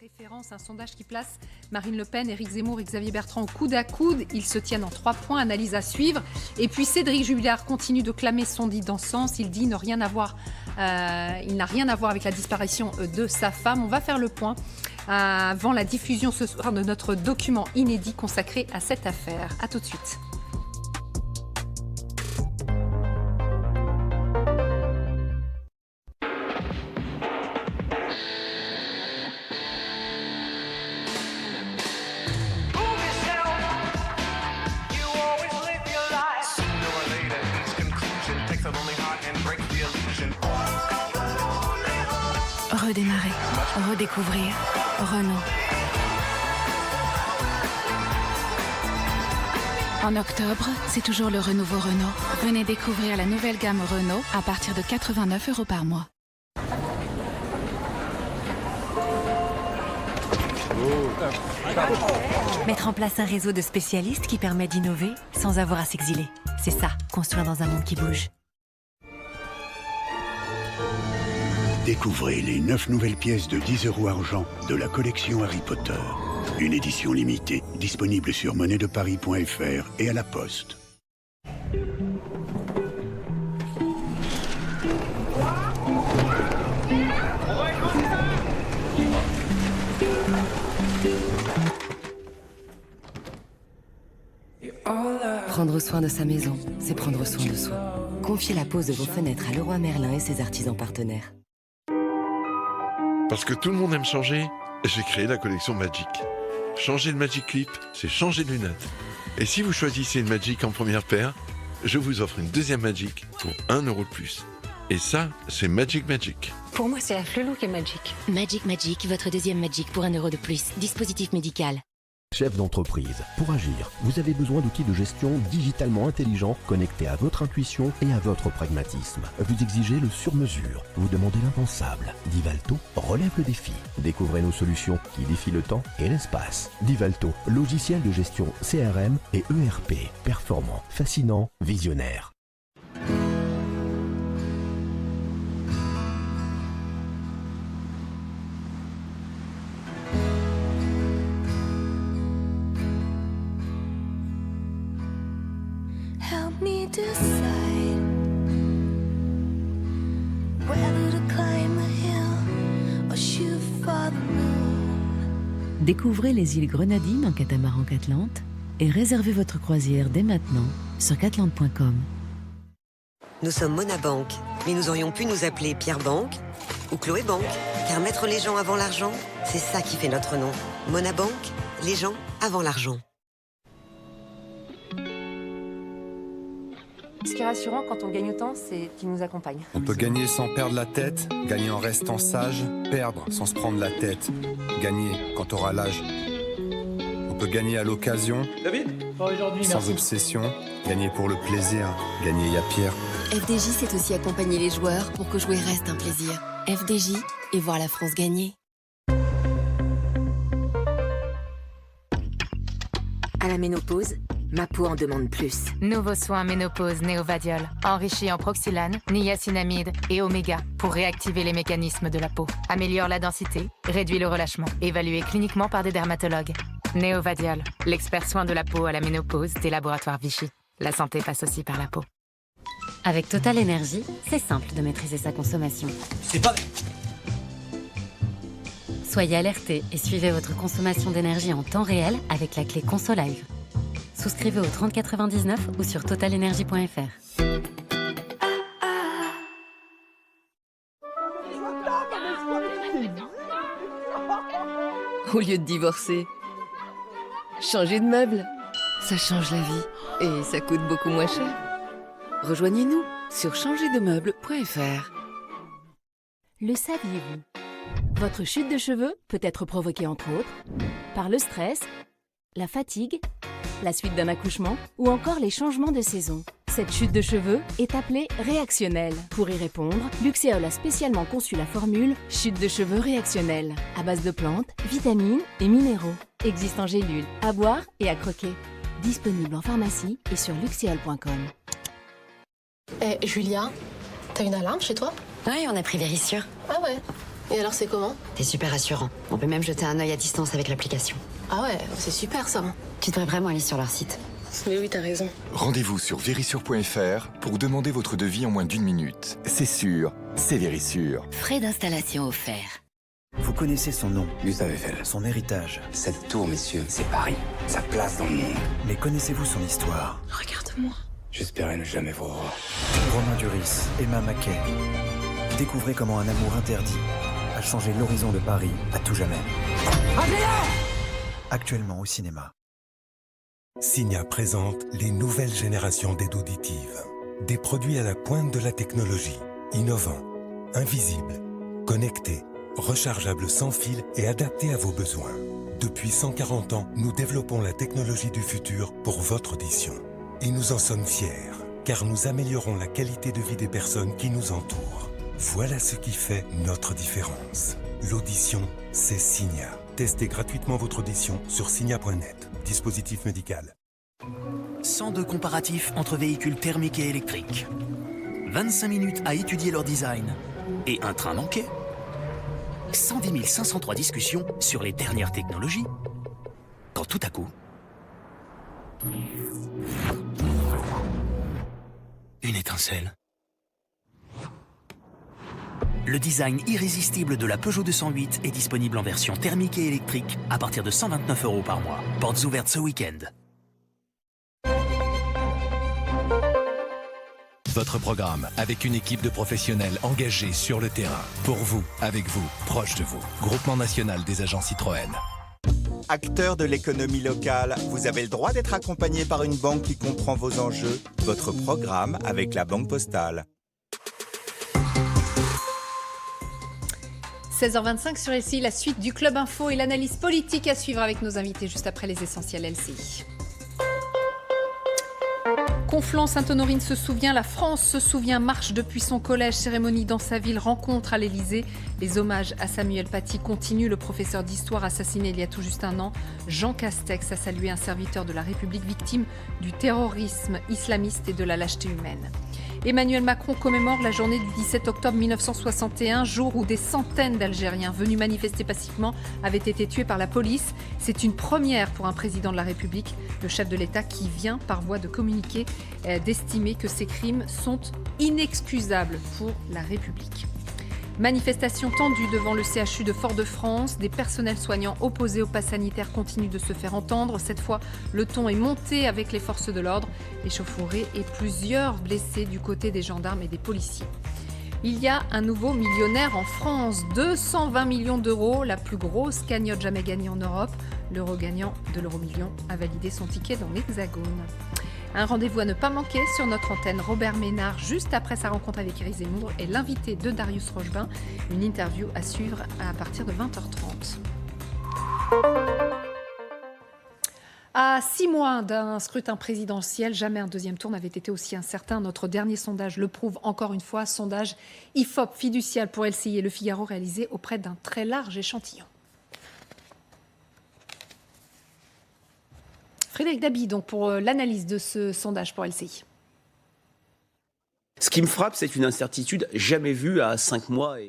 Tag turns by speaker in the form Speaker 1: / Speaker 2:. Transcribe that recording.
Speaker 1: Référence, un sondage qui place Marine Le Pen, Éric Zemmour et Xavier Bertrand coude à coude. Ils se tiennent en 3 points, analyse à suivre. Et puis Cédric Jubilard continue de clamer son dit dans ce sens. Il dit il n'a rien à voir avec la disparition de sa femme. On va faire le point avant la diffusion ce soir de notre document inédit consacré à cette affaire. A tout de suite.
Speaker 2: Redémarrer, redécouvrir, Renault. En octobre, c'est toujours le renouveau Renault. Venez découvrir la nouvelle gamme Renault à partir de 89 € par mois.
Speaker 3: Mettre en place un réseau de spécialistes qui permet d'innover sans avoir à s'exiler. C'est ça, construire dans un monde qui bouge.
Speaker 4: Découvrez les 9 nouvelles pièces de 10 € argent de la collection Harry Potter. Une édition limitée, disponible sur monnaiedeparis.fr et à la poste.
Speaker 5: Prendre soin de sa maison, c'est prendre soin de soi. Confiez la pose de vos fenêtres à Leroy Merlin et ses artisans partenaires.
Speaker 6: Parce que tout le monde aime changer, j'ai créé la collection Magic. Changer de Magic Clip, c'est changer de lunettes. Et si vous choisissez une Magic en première paire, je vous offre une deuxième Magic pour 1 € de plus. Et ça, c'est Magic Magic.
Speaker 7: Pour moi, c'est la Flelou qui est Magic.
Speaker 8: Magic, votre deuxième Magic pour 1 € de plus. Dispositif médical.
Speaker 9: Chef d'entreprise, pour agir, vous avez besoin d'outils de gestion digitalement intelligents, connectés à votre intuition et à votre pragmatisme. Vous exigez le sur-mesure, vous demandez l'impensable. Divalto relève le défi. Découvrez nos solutions qui défient le temps et l'espace. Divalto, logiciel de gestion CRM et ERP, performant, fascinant, visionnaire.
Speaker 3: Découvrez les îles Grenadines en catamaran Catlante et réservez votre croisière dès maintenant sur catlante.com.
Speaker 5: Nous sommes Monabank, mais nous aurions pu nous appeler Pierre Banque ou Chloé Banque, car mettre les gens avant l'argent, c'est ça qui fait notre nom. Monabank, les gens avant l'argent.
Speaker 7: Ce qui est rassurant quand on gagne autant, c'est qu'il nous accompagne.
Speaker 10: On peut gagner sans perdre la tête, gagner en restant sage, perdre sans se prendre la tête, gagner quand t'auras l'âge. On peut gagner à l'occasion, sans obsession, gagner pour le plaisir, gagner y a Pierre.
Speaker 8: FDJ, c'est aussi accompagner les joueurs pour que jouer reste un plaisir. FDJ, et voir la France gagner.
Speaker 11: À la ménopause, ma peau en demande plus.
Speaker 2: Nouveau soin ménopause Néovadiol, enrichi en proxylane, niacinamide et oméga pour réactiver les mécanismes de la peau. Améliore la densité, réduit le relâchement. Évalué cliniquement par des dermatologues. Néovadiol, l'expert soin de la peau à la ménopause des laboratoires Vichy. La santé passe aussi par la peau.
Speaker 12: Avec Total Energy, c'est simple de maîtriser sa consommation.
Speaker 13: C'est pas...
Speaker 12: Soyez alertés et suivez votre consommation d'énergie en temps réel avec la clé ConsoLive. Souscrivez au 3099 ou sur totalenergy.fr.
Speaker 5: Au lieu de divorcer, changer de meuble, ça change la vie et ça coûte beaucoup moins cher. Rejoignez-nous sur changerdemeuble.fr.
Speaker 14: Le saviez-vous ? Votre chute de cheveux peut être provoquée entre autres par le stress, la fatigue, la suite d'un accouchement ou encore les changements de saison. Cette chute de cheveux est appelée réactionnelle. Pour y répondre, Luxéol a spécialement conçu la formule chute de cheveux réactionnelle à base de plantes, vitamines et minéraux. Existe en gélules, à boire et à croquer. Disponible en pharmacie et sur luxéol.com.
Speaker 15: Julia, t'as une alarme chez toi?
Speaker 8: Oui, on a pris Vérissure.
Speaker 15: Ah ouais.
Speaker 13: Et alors c'est comment?
Speaker 15: C'est super rassurant. On peut même jeter un œil à distance avec l'application.
Speaker 13: Ah ouais, c'est super ça.
Speaker 15: Tu devrais vraiment aller sur leur site.
Speaker 13: Mais oui, t'as raison.
Speaker 16: Rendez-vous sur Verisure.fr pour demander votre devis en moins d'1 minute. C'est sûr, c'est Verisure.
Speaker 15: Frais d'installation offerts.
Speaker 17: Vous connaissez son nom,
Speaker 18: Gustave Eiffel.
Speaker 17: son héritage.
Speaker 18: Cette tour, messieurs, c'est Paris. Sa place dans le monde.
Speaker 17: Mais connaissez-vous son histoire?
Speaker 13: Regarde-moi.
Speaker 18: J'espérais ne jamais vous revoir.
Speaker 17: Romain Duris, Emma Mackey. Découvrez comment un amour interdit a changé l'horizon de Paris à tout jamais. Actuellement au cinéma.
Speaker 19: Signia présente les nouvelles générations d'aides auditives. Des produits à la pointe de la technologie, innovants, invisibles, connectés, rechargeables sans fil et adaptés à vos besoins. Depuis 140 ans, nous développons la technologie du futur pour votre audition. Et nous en sommes fiers, car nous améliorons la qualité de vie des personnes qui nous entourent. Voilà ce qui fait notre différence. L'audition, c'est Signia. Testez gratuitement votre audition sur signia.net. Dispositif médical.
Speaker 20: 102 comparatifs entre véhicules thermiques et électriques. 25 minutes à étudier leur design. Et un train manqué. 110 503 discussions sur les dernières technologies. Quand tout à coup... une étincelle. Le design irrésistible de la Peugeot 208 est disponible en version thermique et électrique à partir de 129 € par mois. Portes ouvertes ce week-end.
Speaker 21: Votre programme avec une équipe de professionnels engagés sur le terrain. Pour vous, avec vous, proche de vous. Groupement national des agents Citroën.
Speaker 22: Acteur de l'économie locale, vous avez le droit d'être accompagné par une banque qui comprend vos enjeux. Votre programme avec la Banque Postale.
Speaker 1: 16h25 sur LCI, la suite du Club Info et l'analyse politique à suivre avec nos invités juste après les essentiels LCI. Conflans, Sainte-Honorine se souvient, la France se souvient, marche depuis son collège, cérémonie dans sa ville, rencontre à l'Elysée. Les hommages à Samuel Paty continuent. Le professeur d'histoire assassiné il y a tout juste un an, Jean Castex, a salué un serviteur de la République victime du terrorisme islamiste et de la lâcheté humaine. Emmanuel Macron commémore la journée du 17 octobre 1961, jour où des centaines d'Algériens venus manifester pacifiquement avaient été tués par la police. C'est une première pour un président de la République, le chef de l'État qui vient par voie de communiqué d'estimer que ces crimes sont inexcusables pour la République. Manifestation tendue devant le CHU de Fort-de-France. Des personnels soignants opposés au pass sanitaire continuent de se faire entendre. Cette fois, le ton est monté avec les forces de l'ordre, échauffourées et plusieurs blessés du côté des gendarmes et des policiers. Il y a un nouveau millionnaire en France, 220 millions d'euros, la plus grosse cagnotte jamais gagnée en Europe. L'euro gagnant de l'euro-million a validé son ticket dans l'Hexagone. Un rendez-vous à ne pas manquer sur notre antenne. Robert Ménard, juste après sa rencontre avec Éric Zemmour, est l'invité de Darius Rochebin. Une interview à suivre à partir de 20h30. À 6 mois d'un scrutin présidentiel, jamais un deuxième tour n'avait été aussi incertain. Notre dernier sondage le prouve encore une fois. Sondage IFOP fiducial pour LCI et Le Figaro réalisé auprès d'un très large échantillon. Frédéric Dabi, donc pour l'analyse de ce sondage pour LCI.
Speaker 23: Ce qui me frappe, c'est une incertitude jamais vue à 5 mois.